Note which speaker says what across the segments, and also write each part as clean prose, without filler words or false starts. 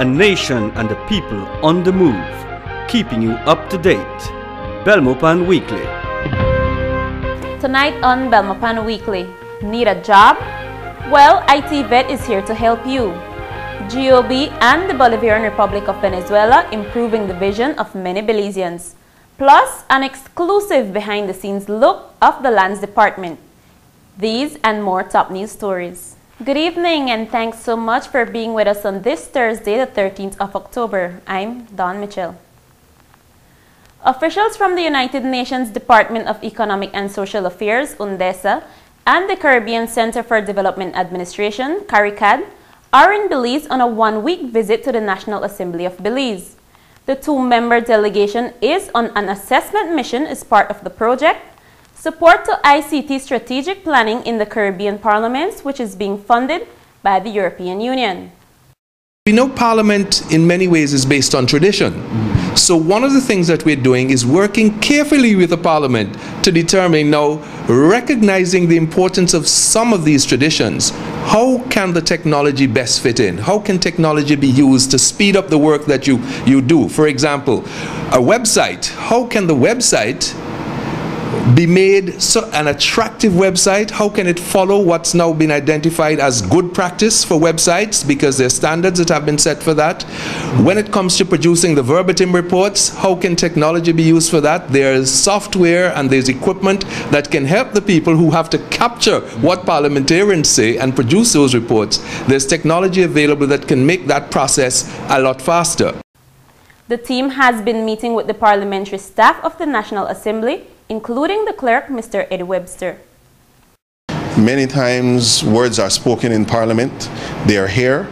Speaker 1: a nation and the people on the move, keeping you up to date. Belmopan Weekly.
Speaker 2: Tonight on Belmopan Weekly, need a job? Well, IT Vet is here to help you. GOB and the Bolivarian Republic of Venezuela improving the vision of many Belizeans. Plus, an exclusive behind-the-scenes look of the Lands Department. These and more top news stories. Good evening and thanks so much for being with us on this Thursday, the 13th of October. I'm Dawn Mitchell. Officials from the United Nations Department of Economic and Social Affairs, UNDESA, and the Caribbean Center for Development Administration, CARICAD, are in Belize on a one-week visit to the National Assembly of Belize. The two-member delegation is on an assessment mission as part of the project, Support to ICT Strategic Planning in the Caribbean Parliaments, which is being funded by the European Union.
Speaker 3: We know Parliament in many ways is based on tradition. So one of the things that we're doing is working carefully with the Parliament to determine now, recognizing the importance of some of these traditions, how can the technology best fit in? How can technology be used to speed up the work that you do? For example, a website. How can the website be made an attractive website? How can it follow what's now been identified as good practice for websites, because there are standards that have been set for that? When it comes to producing the verbatim reports, how can technology be used for that? There's software and there's equipment that can help the people who have to capture what parliamentarians say and produce those reports. There's technology available that can make that process a lot faster.
Speaker 2: The team has been meeting with the parliamentary staff of the National Assembly, including the clerk, Mr. Eddie Webster.
Speaker 4: Many times words are spoken in Parliament, they are here,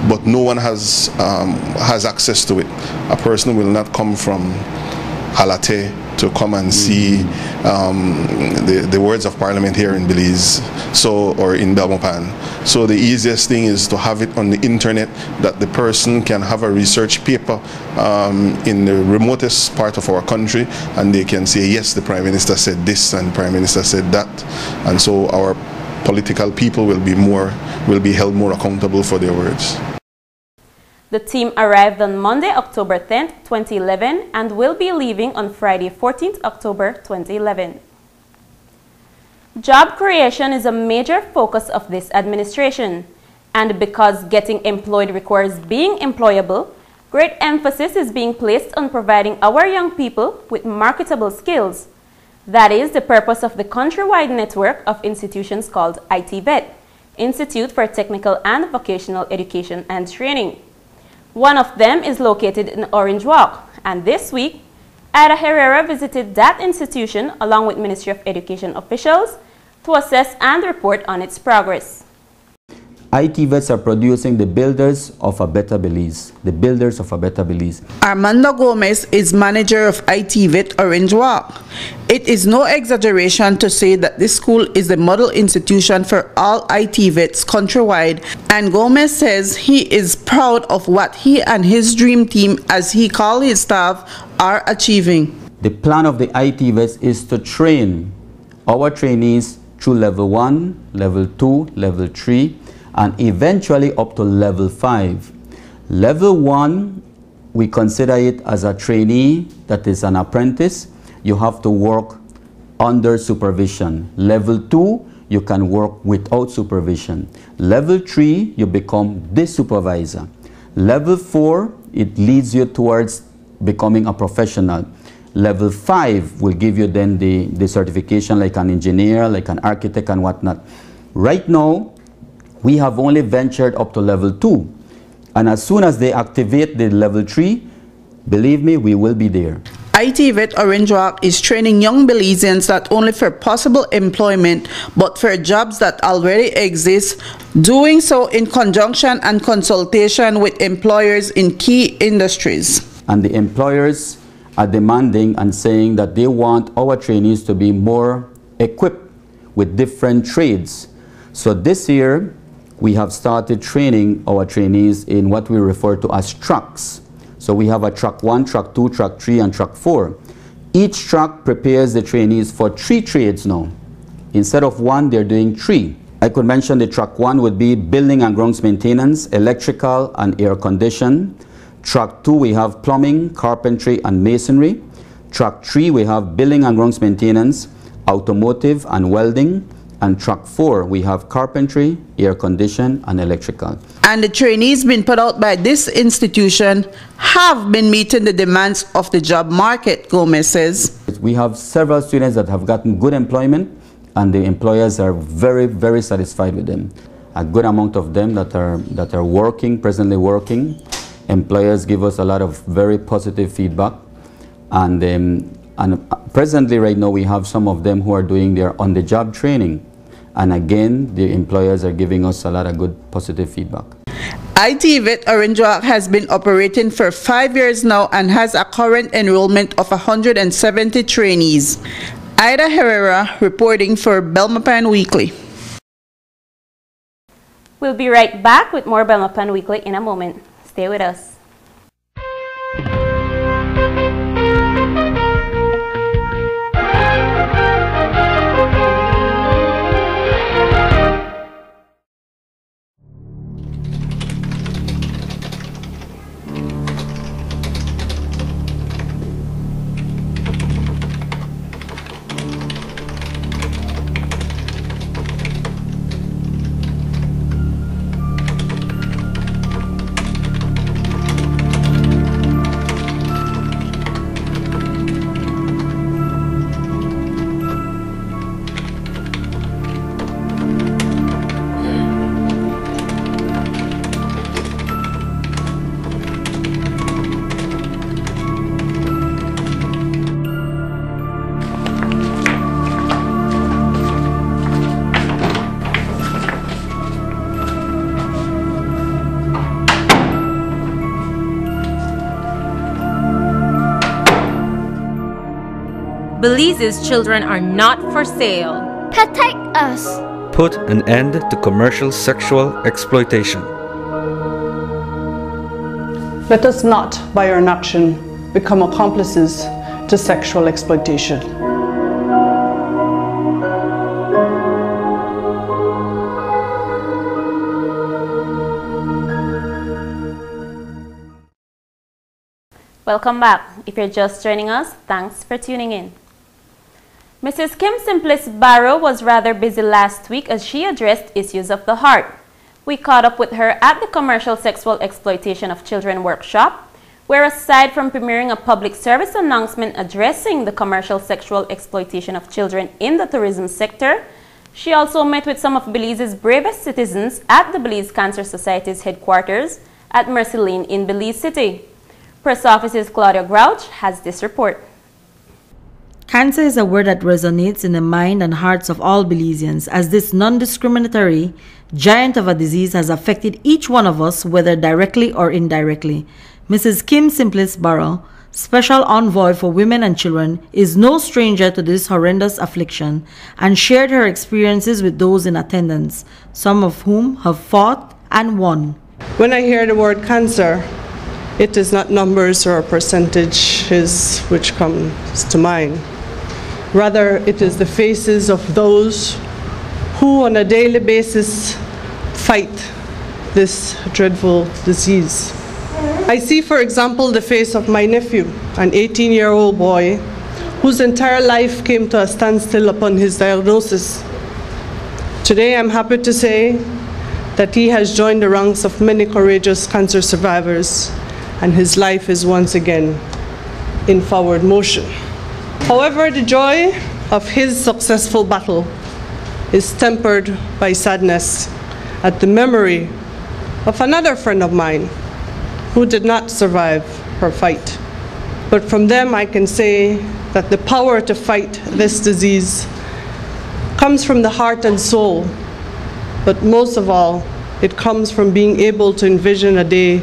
Speaker 4: but no one has access to it. A person will not come from Halate to come and see the words of Parliament here in Belize, or in Belmopan. So the easiest thing is to have it on the internet, that the person can have a research paper in the remotest part of our country, and they can say, yes, the Prime Minister said this and the Prime Minister said that. And so our political people will be held more accountable for their words.
Speaker 2: The team arrived on Monday, October 10th, 2011 and will be leaving on Friday, 14th October 2011. Job creation is a major focus of this administration, and because getting employed requires being employable, great emphasis is being placed on providing our young people with marketable skills. That is the purpose of the countrywide network of institutions called IT Vet, Institute for Technical and Vocational Education and Training. One of them is located in Orange Walk, and this week, Ada Herrera visited that institution along with Ministry of Education officials to assess and report on its progress.
Speaker 5: IT Vets are producing the builders of a better Belize, the builders of a better Belize.
Speaker 6: Armando Gomez is manager of IT Vet Orange Walk. It is no exaggeration to say that this school is the model institution for all IT vets countrywide, and Gomez says he is proud of what he and his dream team, as he calls his staff, are achieving.
Speaker 5: The plan of the IT Vets is to train our trainees through level 1, level 2, level 3, and eventually up to level 5. Level 1, we consider it as a trainee that is an apprentice. You have to work under supervision. Level 2, you can work without supervision. Level 3, you become the supervisor. Level 4, it leads you towards becoming a professional. Level 5 will give you then the certification like an engineer, like an architect and whatnot. Right now, we have only ventured up to level 2. And as soon as they activate the level 3, believe me, we will be there.
Speaker 6: IT Vet Orange Walk is training young Belizeans not only for possible employment, but for jobs that already exist, doing so in conjunction and consultation with employers in key industries.
Speaker 5: And the employers are demanding and saying that they want our trainees to be more equipped with different trades. So this year, we have started training our trainees in what we refer to as tracks. So we have a track 1, track 2, track 3, and track 4. Each track prepares the trainees for 3 trades now. Instead of 1, they're doing 3. I could mention the track 1 would be building and grounds maintenance, electrical and air condition. Track 2 we have plumbing, carpentry and masonry. Track 3 we have building and grounds maintenance, automotive and welding. And track 4 we have carpentry, air condition and electrical.
Speaker 6: And the trainees being put out by this institution have been meeting the demands of the job market, Gomez says.
Speaker 5: We have several students that have gotten good employment, and the employers are very, very satisfied with them. A good amount of them that are working, presently working. Employers give us a lot of very positive feedback, and presently right now we have some of them who are doing their on-the-job training, and again the employers are giving us a lot of good positive feedback.
Speaker 6: ITVET Orange Walk has been operating for 5 years now and has a current enrollment of 170 trainees. Ida Herrera reporting for Belmopan Weekly.
Speaker 2: We'll be right back with more Belmopan Weekly in a moment. Stay with us.
Speaker 7: Belize's children are not for sale.
Speaker 8: Protect us.
Speaker 1: Put an end to commercial sexual exploitation.
Speaker 9: Let us not, by our inaction, become accomplices to sexual exploitation.
Speaker 2: Welcome back. If you're just joining us, thanks for tuning in. Mrs. Kim Simplice Barrow was rather busy last week as she addressed issues of the heart. We caught up with her at the Commercial Sexual Exploitation of Children workshop, where aside from premiering a public service announcement addressing the commercial sexual exploitation of children in the tourism sector, she also met with some of Belize's bravest citizens at the Belize Cancer Society's headquarters at Mercy Lane in Belize City. Press Office's Claudia Grouch has this report.
Speaker 10: Cancer is a word that resonates in the mind and hearts of all Belizeans, as this non-discriminatory giant of a disease has affected each one of us, whether directly or indirectly. Mrs. Kim Simplice Barrow, Special Envoy for Women and Children, is no stranger to this horrendous affliction and shared her experiences with those in attendance, some of whom have fought and won.
Speaker 9: When I hear the word cancer, it is not numbers or percentages which comes to mind. Rather, it is the faces of those who on a daily basis fight this dreadful disease. I see, for example, the face of my nephew, an 18-year-old boy whose entire life came to a standstill upon his diagnosis. Today, I'm happy to say that he has joined the ranks of many courageous cancer survivors, and his life is once again in forward motion. However, the joy of his successful battle is tempered by sadness at the memory of another friend of mine who did not survive her fight. But from them I can say that the power to fight this disease comes from the heart and soul, but most of all, it comes from being able to envision a day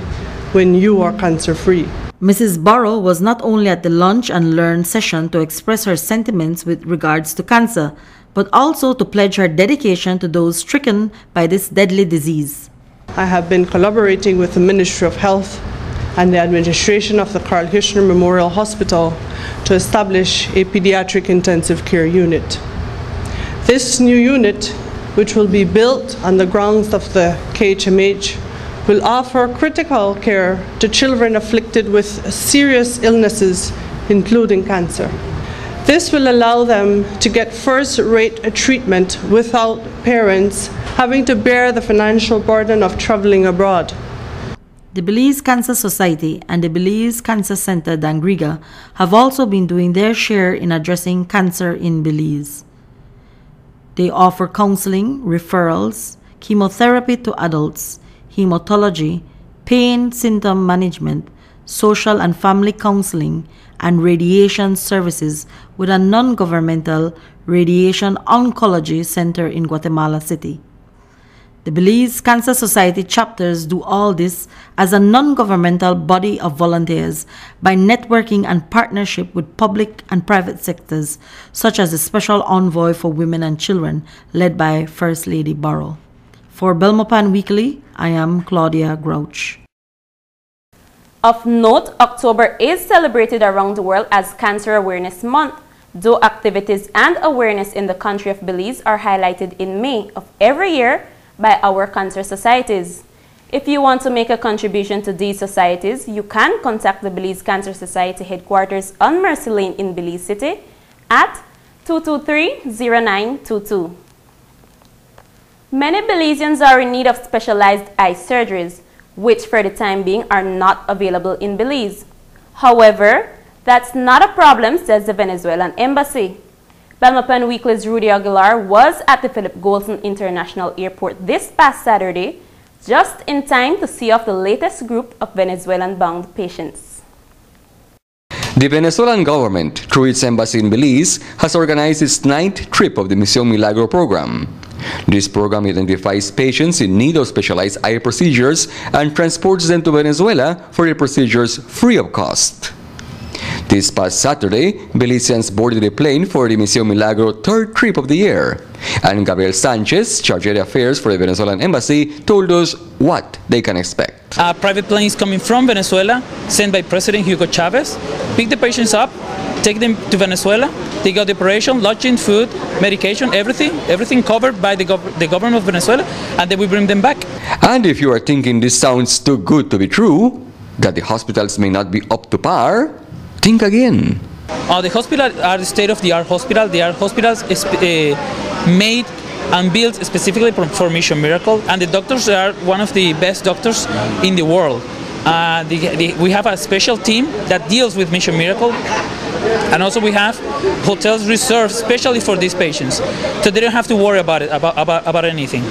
Speaker 9: when you are cancer-free.
Speaker 10: Mrs. Barrow was not only at the Lunch and Learn session to express her sentiments with regards to cancer, but also to pledge her dedication to those stricken by this deadly disease.
Speaker 9: I have been collaborating with the Ministry of Health and the administration of the Carl Hirschner Memorial Hospital to establish a pediatric intensive care unit. This new unit which will be built on the grounds of the KHMH, will offer critical care to children afflicted with serious illnesses, including cancer. This will allow them to get first-rate treatment without parents having to bear the financial burden of traveling abroad.
Speaker 10: The Belize Cancer Society and the Belize Cancer Center Dangriga have also been doing their share in addressing cancer in Belize. They offer counseling, referrals, chemotherapy to adults, hematology, pain symptom management, social and family counseling, and radiation services with a non-governmental radiation oncology center in Guatemala City. The Belize Cancer Society chapters do all this as a non-governmental body of volunteers by networking and partnership with public and private sectors, such as the Special Envoy for Women and Children, led by First Lady Barrow. For Belmopan Weekly, I am Claudia Grouch.
Speaker 2: Of note, October is celebrated around the world as Cancer Awareness Month, though activities and awareness in the country of Belize are highlighted in May of every year by our cancer societies. If you want to make a contribution to these societies, you can contact the Belize Cancer Society headquarters on Mercy Lane in Belize City at 223-0922. Many Belizeans are in need of specialized eye surgeries, which for the time being are not available in Belize. However, that's not a problem, says the Venezuelan Embassy. Belmopan Weekly's Rudy Aguilar was at the Philip Golson International Airport this past Saturday, just in time to see off the latest group of Venezuelan-bound patients.
Speaker 1: The Venezuelan government, through its embassy in Belize, has organized its 9th trip of the Misión Milagro program. This program identifies patients in need of specialized eye procedures and transports them to Venezuela for the procedures free of cost. This past Saturday, Belizeans boarded a plane for the Misión Milagro 3rd trip of the year, and Gabriel Sanchez, Charge of Affairs for the Venezuelan Embassy, told us what they can expect.
Speaker 8: Private planes coming from Venezuela, sent by President Hugo Chavez, pick the patients up, take them to Venezuela, they got the operation, lodging, food, medication, everything covered by the government of Venezuela, and then we bring them back.
Speaker 1: And if you are thinking this sounds too good to be true, that the hospitals may not be up to par, think again.
Speaker 8: The hospitals are the state-of-the-art hospital. They are hospitals made and built specifically for Mission Miracle, and the doctors are one of the best doctors in the world. We have a special team that deals with Mission Miracle, and also we have hotels reserved specially for these patients, so they don't have to worry about it, about anything.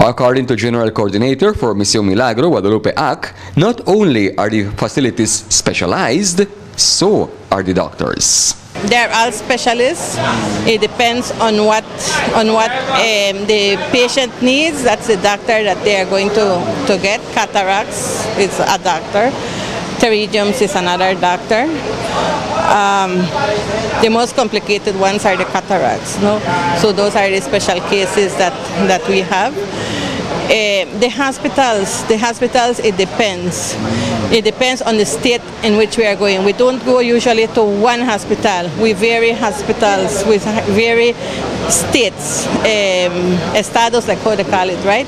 Speaker 1: According to General Coordinator for Misión Milagro, Guadalupe Ac, not only are the facilities specialized, so are the doctors.
Speaker 11: They're all specialists. It depends on what the patient needs. That's the doctor that they are going to get. Cataracts is a doctor. Pterygiums is another doctor. The most complicated ones are the cataracts. No? So those are the special cases that we have. The hospitals, it depends. It depends on the state in which we are going. We don't go usually to one hospital. We vary hospitals with vary states, estados, like how they call it, right?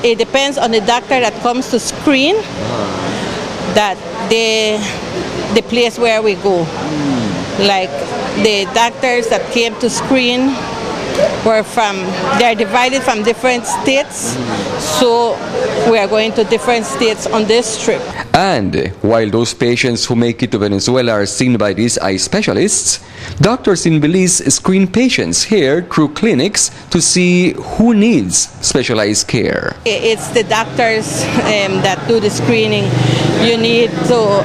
Speaker 11: It depends on the doctor that comes to screen, that the place where we go. Like the doctors that came to screen they're divided from different states, so we are going to different states on this trip.
Speaker 1: And while those patients who make it to Venezuela are seen by these eye specialists, doctors in Belize screen patients here through clinics to see who needs specialized care.
Speaker 11: It's the doctors that do the screening. You need to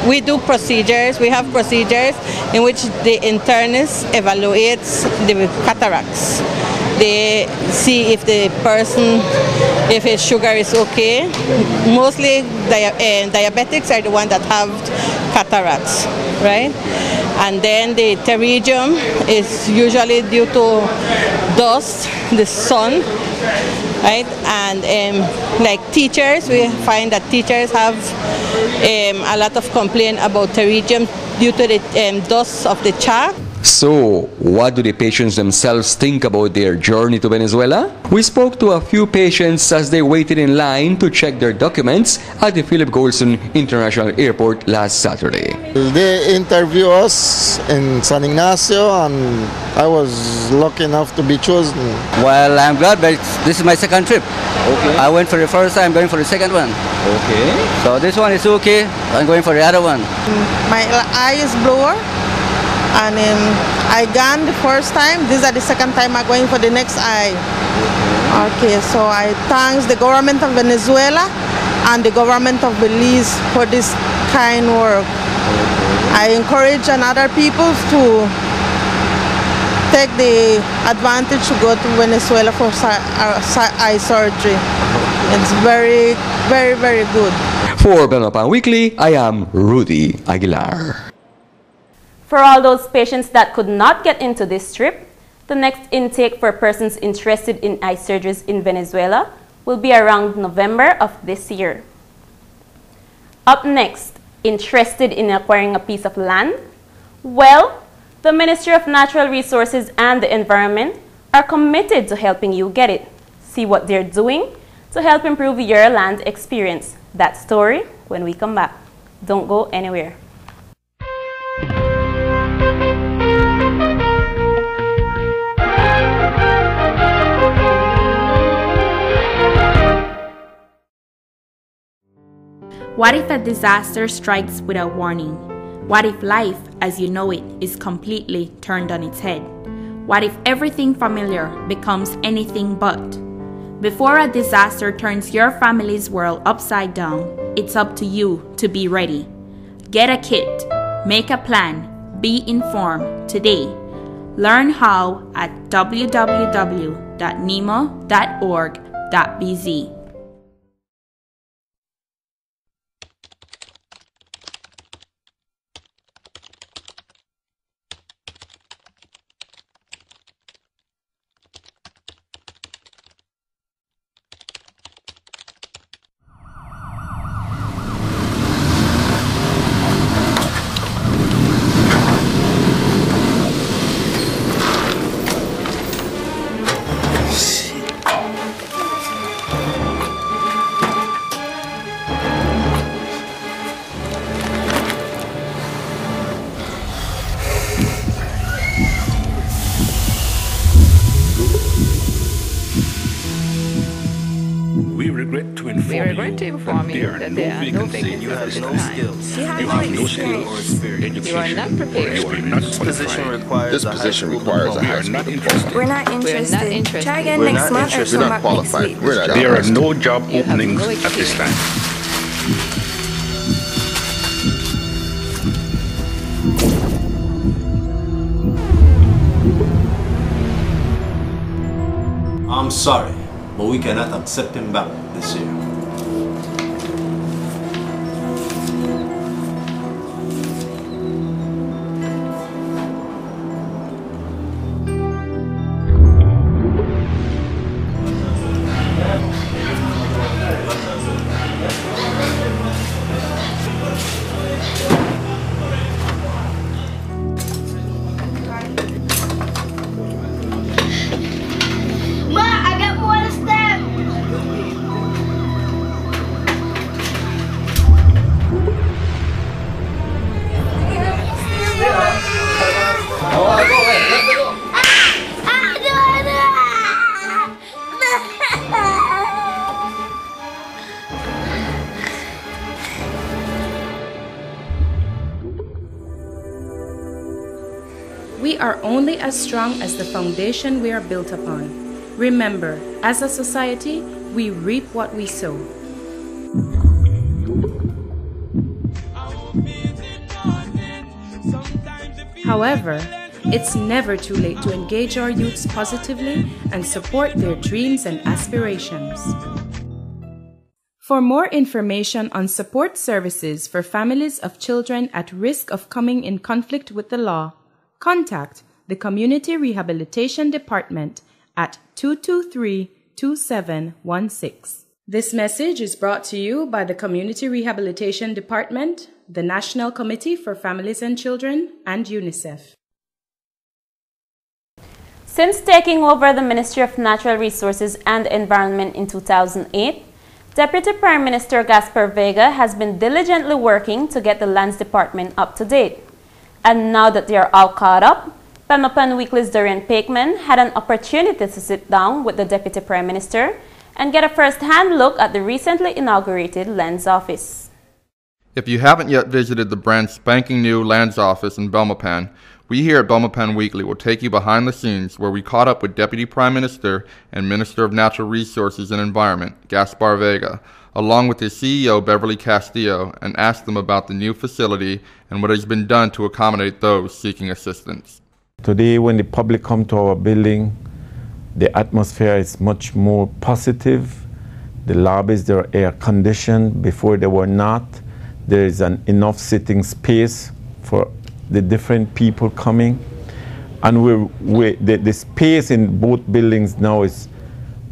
Speaker 11: we do procedures. We have procedures in which the internist evaluates the cataracts. They see if the person, if his sugar is okay. Mostly diabetics are the ones that have cataracts, right? And then the pterygium is usually due to dust, the sun, right? And like teachers, we find that teachers have a lot of complaint about pterygium due to the dust of the chalk.
Speaker 1: So, what do the patients themselves think about their journey to Venezuela? We spoke to a few patients as they waited in line to check their documents at the Philip Goldson International Airport last Saturday.
Speaker 12: They interviewed us in San Ignacio and I was lucky enough to be chosen.
Speaker 13: Well, I'm glad, but this is my second trip.
Speaker 5: Okay.
Speaker 13: I went for the first time, going for the second one.
Speaker 5: Okay.
Speaker 13: So this one is okay, I'm going for the other one.
Speaker 11: My eye is blower, and I gone the first time. This is the second time I'm going for the next eye. Okay, so I thank the government of Venezuela and the government of Belize for this kind work. I encourage other people to take the advantage to go to Venezuela for eye surgery. It's very, very, very good.
Speaker 1: For Belmopan Weekly, I am Rudy Aguilar.
Speaker 2: For all those patients that could not get into this trip, the next intake for persons interested in eye surgeries in Venezuela will be around November of this year. Up next, interested in acquiring a piece of land? Well, the Ministry of Natural Resources and the Environment are committed to helping you get it. See what they're doing to help improve your land experience. That story when we come back. Don't go anywhere.
Speaker 14: What if a disaster strikes without warning? What if life, as you know it, is completely turned on its head? What if everything familiar becomes anything but? Before a disaster turns your family's world upside down, it's up to you to be ready. Get a kit, make a plan, be informed today. Learn how at www.nemo.org.bz.
Speaker 15: We regret to inform you that there are no vacancies at this time.
Speaker 16: You have no skills or experience.
Speaker 15: You are not prepared.
Speaker 16: You are not qualified.
Speaker 17: This position requires a high school diploma.
Speaker 16: We're not interested. Try again next month or
Speaker 17: We're not qualified.
Speaker 15: There are no job openings at this time.
Speaker 18: I'm sorry, but we cannot accept him back this year.
Speaker 14: We are only as strong as the foundation we are built upon. Remember, as a society, we reap what we sow. However, it's never too late to engage our youths positively and support their dreams and aspirations. For more information on support services for families of children at risk of coming in conflict with the law, contact the Community Rehabilitation Department at 223-2716. This message is brought to you by the Community Rehabilitation Department, the National Committee for Families and Children, and UNICEF.
Speaker 2: Since taking over the Ministry of Natural Resources and Environment in 2008, Deputy Prime Minister Gaspar Vega has been diligently working to get the Lands Department up to date. And now that they are all caught up, Belmopan Weekly's Dorian Pakeman had an opportunity to sit down with the Deputy Prime Minister and get a first-hand look at the recently inaugurated Lands Office.
Speaker 19: If you haven't yet visited the brand spanking new Lands Office in Belmopan, we here at Belmopan Weekly will take you behind the scenes where we caught up with Deputy Prime Minister and Minister of Natural Resources and Environment, Gaspar Vega, along with his CEO, Beverly Castillo, and asked them about the new facility and what has been done to accommodate those seeking assistance.
Speaker 20: Today, when the public come to our building, the atmosphere is much more positive. The lobbies, they're air conditioned. Before they were not. There is enough sitting space for the different people coming. And the space in both buildings now is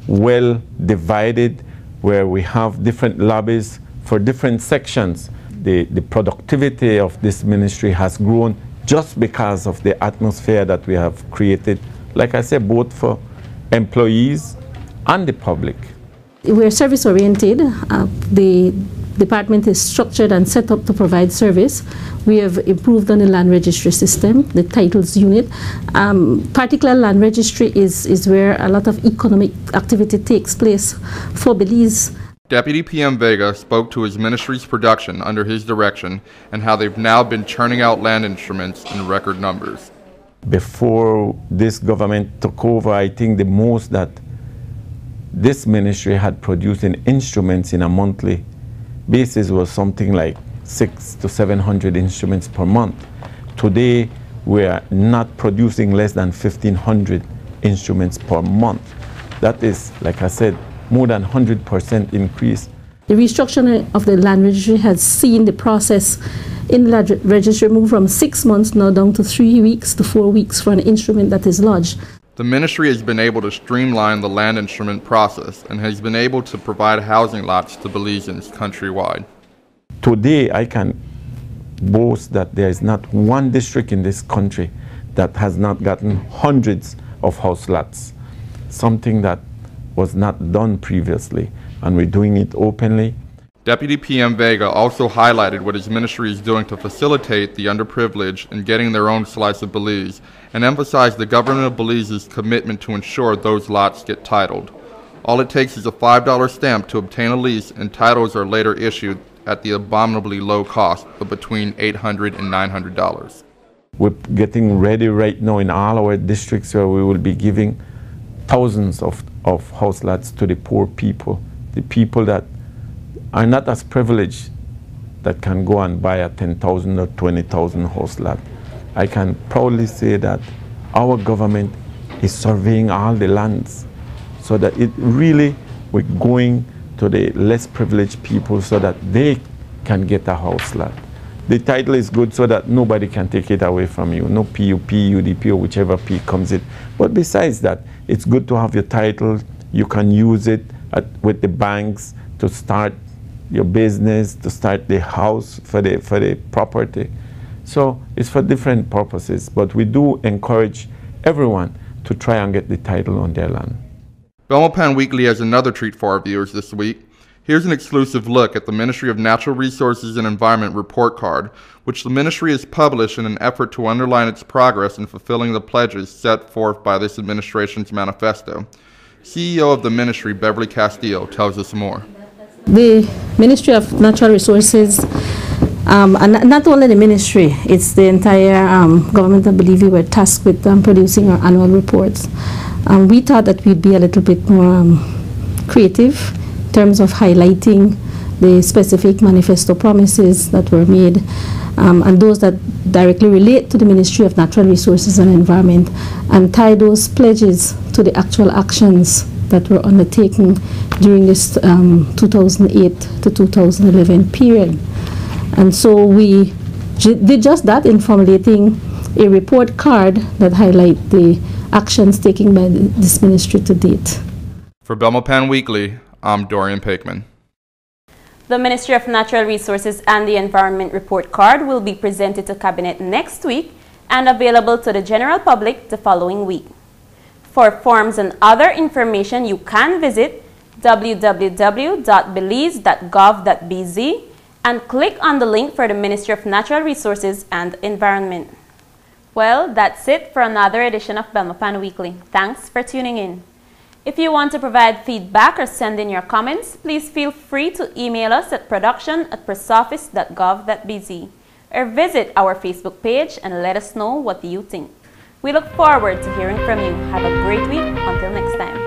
Speaker 20: well divided, where we have different lobbies for different sections. The productivity of this ministry has grown just because of the atmosphere that we have created, like I said, both for employees and the public.
Speaker 21: We're service oriented. The department is structured and set up to provide service. We have improved on the land registry system, the titles unit. Particular land registry is where a lot of economic activity takes place for Belize.
Speaker 19: Deputy PM Vega spoke to his ministry's production under his direction and how they've now been churning out land instruments in record numbers.
Speaker 20: Before this government took over, I think the most that this ministry had produced in instruments in a monthly basis was something like 600 to 700 instruments per month. Today, we are not producing less than 1,500 instruments per month. That is, like I said, more than 100% increase.
Speaker 21: The restructuring of the land registry has seen the process in the land registry move from 6 months now down to 3 weeks to 4 weeks for an instrument that is lodged.
Speaker 19: The ministry has been able to streamline the land instrument process and has been able to provide housing lots to Belizeans countrywide.
Speaker 20: Today, I can boast that there is not one district in this country that has not gotten hundreds of house lots, something that was not done previously, and we're doing it openly.
Speaker 19: Deputy PM Vega also highlighted what his ministry is doing to facilitate the underprivileged in getting their own slice of Belize, and emphasized the government of Belize's commitment to ensure those lots get titled. All it takes is a $5 stamp to obtain a lease, and titles are later issued at the abominably low cost of between $800 and $900.
Speaker 20: We're getting ready right now in all our districts where we will be giving thousands of house lots to the poor people, the people that are not as privileged that can go and buy a 10,000 or 20,000 house lot. I can proudly say that our government is surveying all the lands so that it really, we're going to the less privileged people so that they can get a house lot. The title is good so that nobody can take it away from you. No PUP, UDP, or whichever P comes in. But besides that, it's good to have your title. You can use it with the banks to start your business, to start the house for the property. So it's for different purposes, but we do encourage everyone to try and get the title on their land.
Speaker 19: Belmopan Weekly has another treat for our viewers this week. Here's an exclusive look at the Ministry of Natural Resources and Environment report card, which the ministry has published in an effort to underline its progress in fulfilling the pledges set forth by this administration's manifesto. CEO of the ministry, Beverly Castillo, tells us more.
Speaker 21: The Ministry of Natural Resources, and not only the ministry, it's the entire government. I believe we were tasked with producing our annual reports. We thought that we'd be a little bit more creative in terms of highlighting the specific manifesto promises that were made and those that directly relate to the Ministry of Natural Resources and Environment, and tie those pledges to the actual actions that were undertaken during this 2008 to 2011 period. And so we did just that in formulating a report card that highlight the actions taken by this ministry to date.
Speaker 19: For Belmopan Weekly, I'm Dorian Pakeman.
Speaker 2: The Ministry of Natural Resources and the Environment report card will be presented to Cabinet next week and available to the general public the following week. For forms and other information, you can visit www.belize.gov.bz and click on the link for the Ministry of Natural Resources and Environment. Well, that's it for another edition of Belmopan Weekly. Thanks for tuning in. If you want to provide feedback or send in your comments, please feel free to email us at production@pressoffice.gov.bz or visit our Facebook page and let us know what you think. We look forward to hearing from you. Have a great week. Until next time.